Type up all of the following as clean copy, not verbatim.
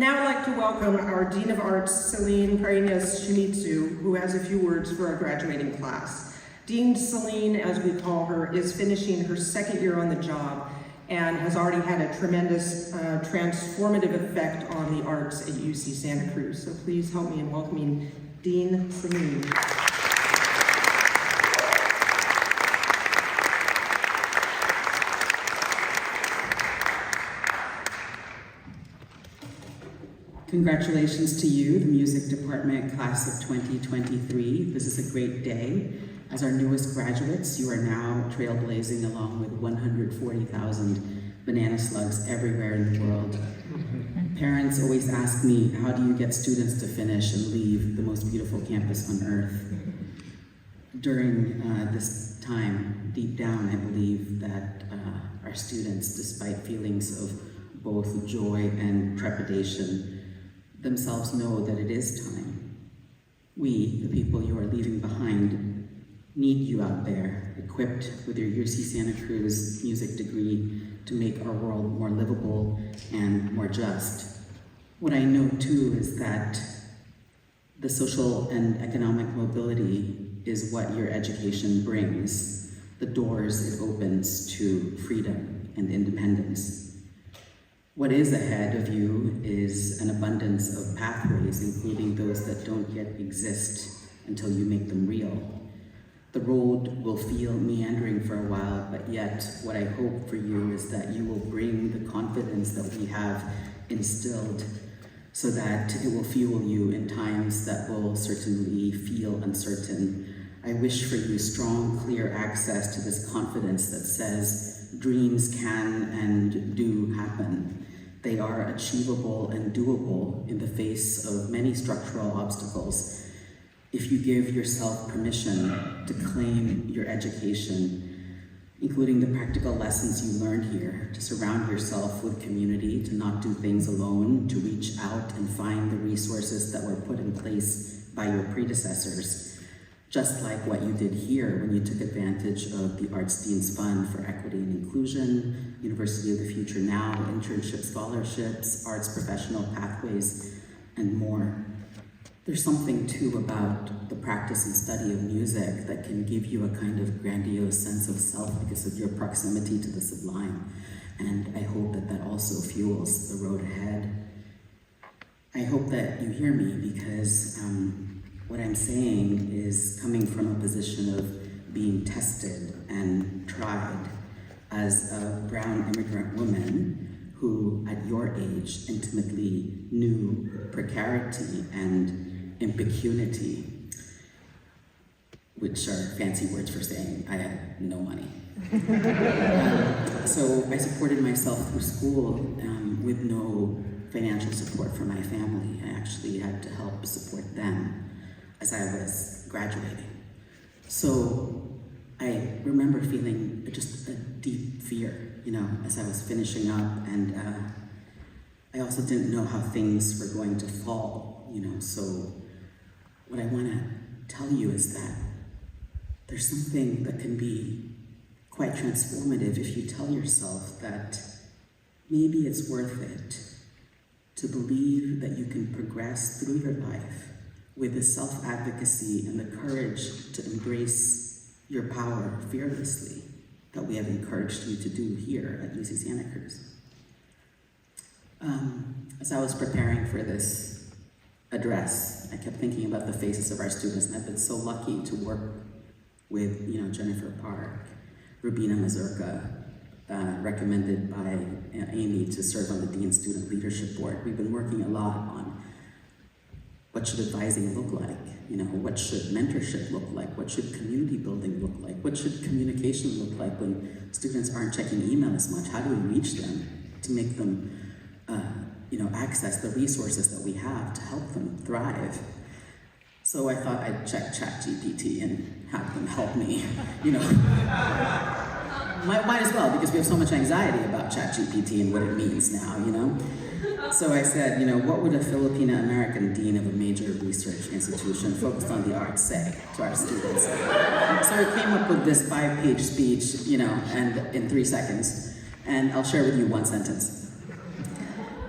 now I'd like to welcome our Dean of Arts, Celine Parreñas Shimizu, who has a few words for our graduating class. Dean Celine, as we call her, is finishing her second year on the job and has already had a tremendous transformative effect on the arts at UC Santa Cruz. So please help me in welcoming Dean Celine. Congratulations to you, the Music Department Class of 2023. This is a great day. As our newest graduates, you are now trailblazing along with 140,000 banana slugs everywhere in the world. Parents always ask me, how do you get students to finish and leave the most beautiful campus on earth? During this time, deep down, I believe that our students, despite feelings of both joy and trepidation, themselves know that it is time. We, the people you are leaving behind, need you out there, equipped with your UC Santa Cruz music degree to make our world more livable and more just. What I know too is that the social and economic mobility is what your education brings, the doors it opens to freedom and independence. What is ahead of you is an abundance of pathways, including those that don't yet exist until you make them real. The road will feel meandering for a while, but yet what I hope for you is that you will bring the confidence that we have instilled so that it will fuel you in times that will certainly feel uncertain. I wish for you strong, clear access to this confidence that says dreams can and do happen. They are achievable and doable in the face of many structural obstacles. If you give yourself permission to claim your education, including the practical lessons you learned here, to surround yourself with community, to not do things alone, to reach out and find the resources that were put in place by your predecessors, just like what you did here when you took advantage of the Arts Dean's Fund for Equity and Inclusion, University of the Future Now, internship scholarships, arts professional pathways, and more. There's something too about the practice and study of music that can give you a kind of grandiose sense of self because of your proximity to the sublime. And I hope that that also fuels the road ahead. I hope that you hear me because what I'm saying is coming from a position of being tested and tried as a brown immigrant woman who, at your age, intimately knew precarity and impecunity, which are fancy words for saying I had no money. So I supported myself through school with no financial support from my family. I actually had to help support them as I was graduating. So I remember feeling just a deep fear, as I was finishing up, and I also didn't know how things were going to fall, so what I want to tell you is that there's something that can be quite transformative if you tell yourself that maybe it's worth it to believe that you can progress through your life with the self-advocacy and the courage to embrace your power fearlessly that we have encouraged you to do here at UC Santa Cruz. As I was preparing for this address, I kept thinking about the faces of our students, and I've been so lucky to work with Jennifer Park, Rubina Mazurka, recommended by Amy to serve on the Dean Student Leadership Board. We've been working a lot on what should advising look like? What should mentorship look like? What should community building look like? What should communication look like when students aren't checking email as much? How do we reach them to make them, access the resources that we have to help them thrive? So I thought I'd check ChatGPT and have them help me, Might as well, because we have so much anxiety about ChatGPT and what it means now, So I said, what would a Filipino-American dean of a major research institution focused on the arts say to our students? So I came up with this 5-page speech, and in 3 seconds, and I'll share with you one sentence.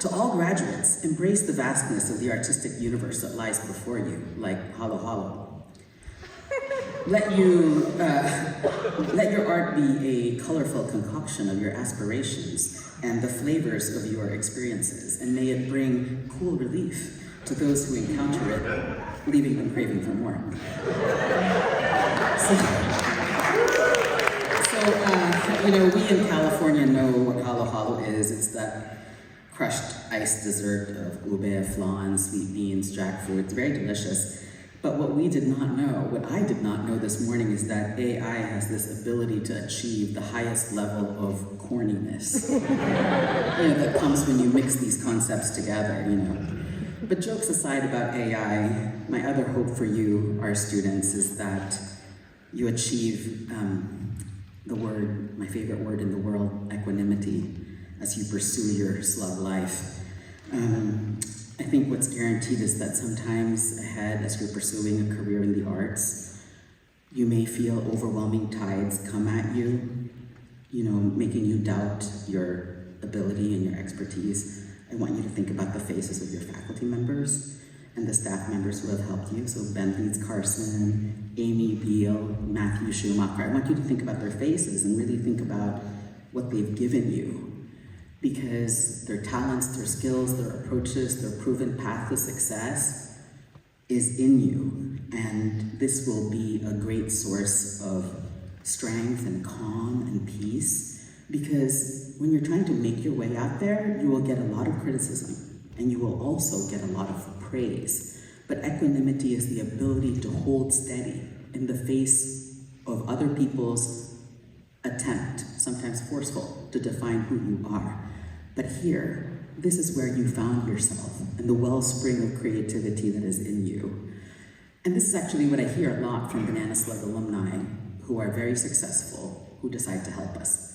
To all graduates, embrace the vastness of the artistic universe that lies before you, like Halo Halo. Let your art be a colorful concoction of your aspirations and the flavors of your experiences, and may it bring cool relief to those who encounter it, leaving them craving for more. We in California know what Halo Halo is. It's that crushed ice dessert of ube, flan, sweet beans, jackfruit. It's very delicious. But what I did not know this morning is that AI has this ability to achieve the highest level of corniness that comes when you mix these concepts together, But jokes aside about AI, my other hope for you, our students, is that you achieve my favorite word in the world, equanimity, as you pursue your slug life. I think what's guaranteed is that sometimes ahead, as you're pursuing a career in the arts, you may feel overwhelming tides come at you, making you doubt your ability and your expertise. I want you to think about the faces of your faculty members and the staff members who have helped you. So Ben Leeds Carson, Amy Beal, Matthew Schumacher. I want you to think about their faces and really think about what they've given you, because their talents, their skills, their approaches, their proven path to success is in you. And this will be a great source of strength and calm and peace, because when you're trying to make your way out there, you will get a lot of criticism and you will also get a lot of praise. But equanimity is the ability to hold steady in the face of other people's attempt, sometimes forceful, to define who you are. But here, this is where you found yourself and the wellspring of creativity that is in you. And this is actually what I hear a lot from Banana Slug alumni who are very successful, who decide to help us.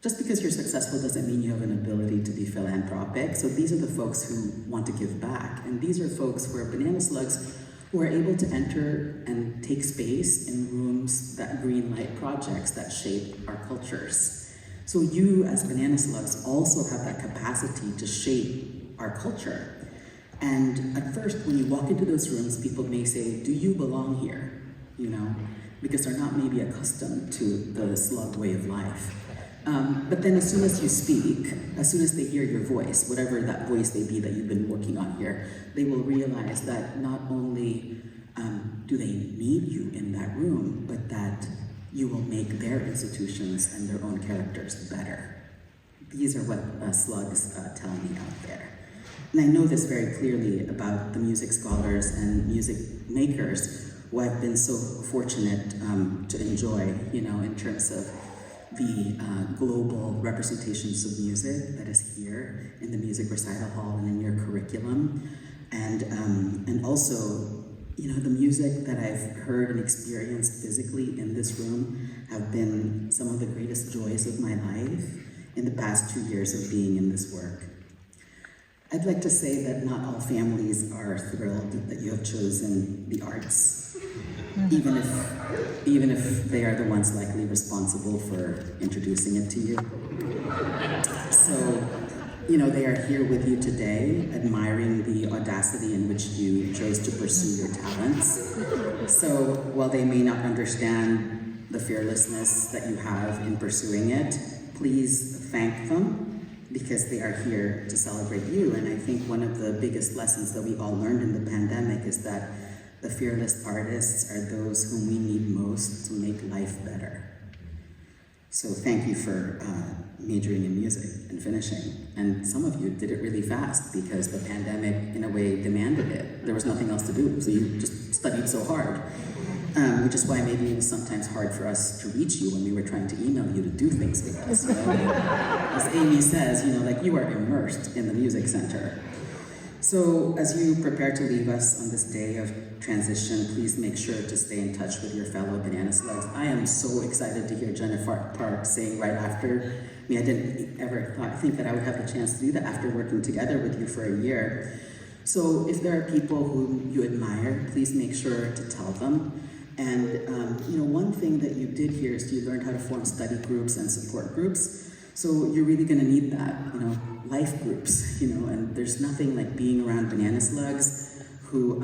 Just because you're successful doesn't mean you have an ability to be philanthropic. So these are the folks who want to give back. And these are folks who are Banana Slugs who are able to enter and take space in rooms that green light projects that shape our cultures. So you as Banana Slugs also have that capacity to shape our culture. And at first, when you walk into those rooms, people may say, do you belong here? Because they're not maybe accustomed to the slug way of life. But then as soon as you speak, as soon as they hear your voice, whatever that voice may be that you've been working on here, they will realize that not only do they need you in that room, but that you will make their institutions and their own characters better. These are what slugs tell me out there. And I know this very clearly about the music scholars and music makers who I've been so fortunate to enjoy, in terms of the global representations of music that is here in the music recital hall and in your curriculum. And also, the music that I've heard and experienced physically in this room have been some of the greatest joys of my life in the past 2 years of being in this work. I'd like to say that not all families are thrilled that you have chosen the arts, even if they are the ones likely responsible for introducing it to you. So, they are here with you today, admiring the audacity in which you chose to pursue your talents. So while they may not understand the fearlessness that you have in pursuing it, please thank them, because they are here to celebrate you. And I think one of the biggest lessons that we all learned in the pandemic is that the fearless artists are those whom we need most to make life better. So thank you for majoring in music and finishing. And some of you did it really fast because the pandemic, in a way, demanded it. There was nothing else to do, so you just studied so hard. Which is why maybe it was sometimes hard for us to reach you when we were trying to email you to do things with us. As Amy says, you are immersed in the music center. So as you prepare to leave us on this day of transition, please make sure to stay in touch with your fellow Banana Slugs. I am so excited to hear Jennifer Park saying right after me, I didn't ever think that I would have the chance to do that after working together with you for a year. So if there are people whom you admire, please make sure to tell them. And one thing that you did here is you learned how to form study groups and support groups. So you're really going to need that. life groups, and there's nothing like being around banana slugs who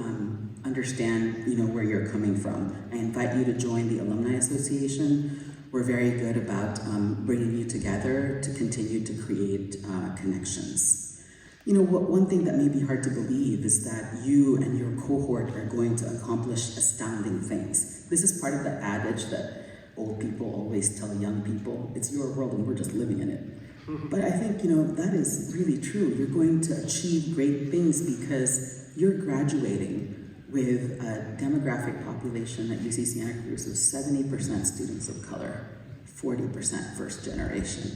understand, where you're coming from. I invite you to join the Alumni Association. We're very good about bringing you together to continue to create connections. One thing that may be hard to believe is that you and your cohort are going to accomplish astounding things. This is part of the adage that old people always tell young people, it's your world and we're just living in it. But I think, that is really true. You're going to achieve great things because you're graduating with a demographic population at UC Santa Cruz of 70% students of color, 40% first generation.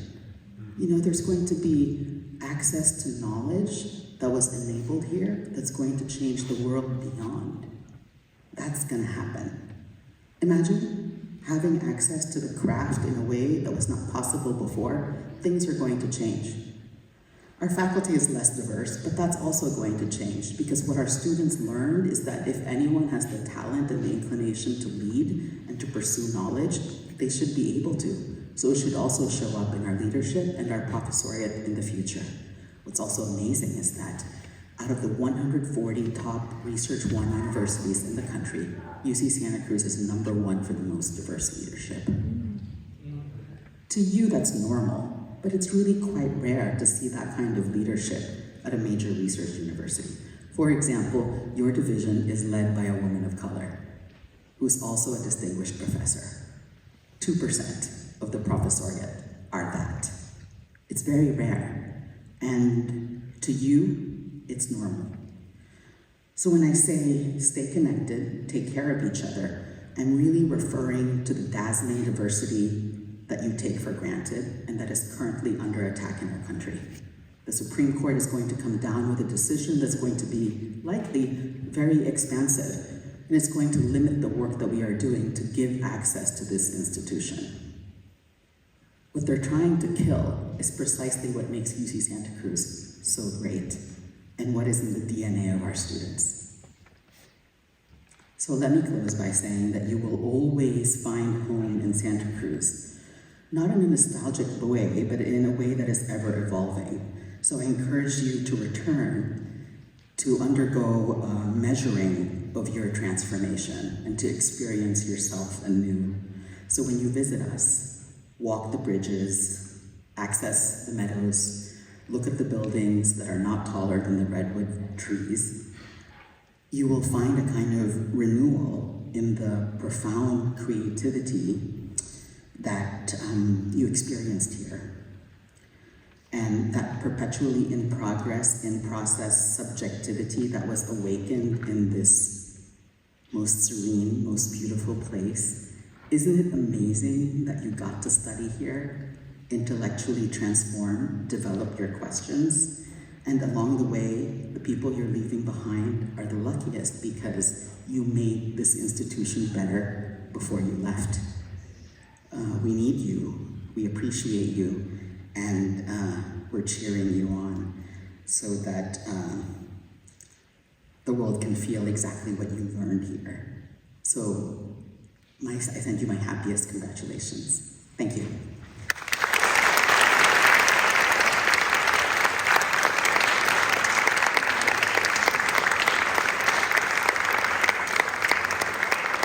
There's going to be access to knowledge that was enabled here that's going to change the world beyond. That's going to happen. Imagine having access to the craft in a way that was not possible before. Things are going to change. Our faculty is less diverse, but that's also going to change because what our students learned is that if anyone has the talent and the inclination to lead and to pursue knowledge, they should be able to. So it should also show up in our leadership and our professoriate in the future. What's also amazing is that out of the 140 top Research One universities in the country, UC Santa Cruz is #1 for the most diverse leadership. To you, that's normal. But it's really quite rare to see that kind of leadership at a major research university. For example, your division is led by a woman of color, who's also a distinguished professor. 2% of the professoriate are that. It's very rare, and to you, it's normal. So when I say stay connected, take care of each other, I'm really referring to the dazzling diversity that you take for granted and that is currently under attack in our country. The Supreme Court is going to come down with a decision that's going to be likely very expansive, and it's going to limit the work that we are doing to give access to this institution. What they're trying to kill is precisely what makes UC Santa Cruz so great and what is in the DNA of our students. So let me close by saying that you will always find home in Santa Cruz, not in a nostalgic way, but in a way that is ever evolving. So I encourage you to return, to undergo measuring of your transformation and to experience yourself anew. So when you visit us, walk the bridges, access the meadows, look at the buildings that are not taller than the redwood trees, you will find a kind of renewal in the profound creativity that you experienced here. And that perpetually in progress, in process subjectivity that was awakened in this most serene, most beautiful place. Isn't it amazing that you got to study here, intellectually transform, develop your questions, and along the way, the people you're leaving behind are the luckiest because you made this institution better before you left. We need you, we appreciate you, and we're cheering you on so that the world can feel exactly what you learned here. So I send you my happiest congratulations. Thank you.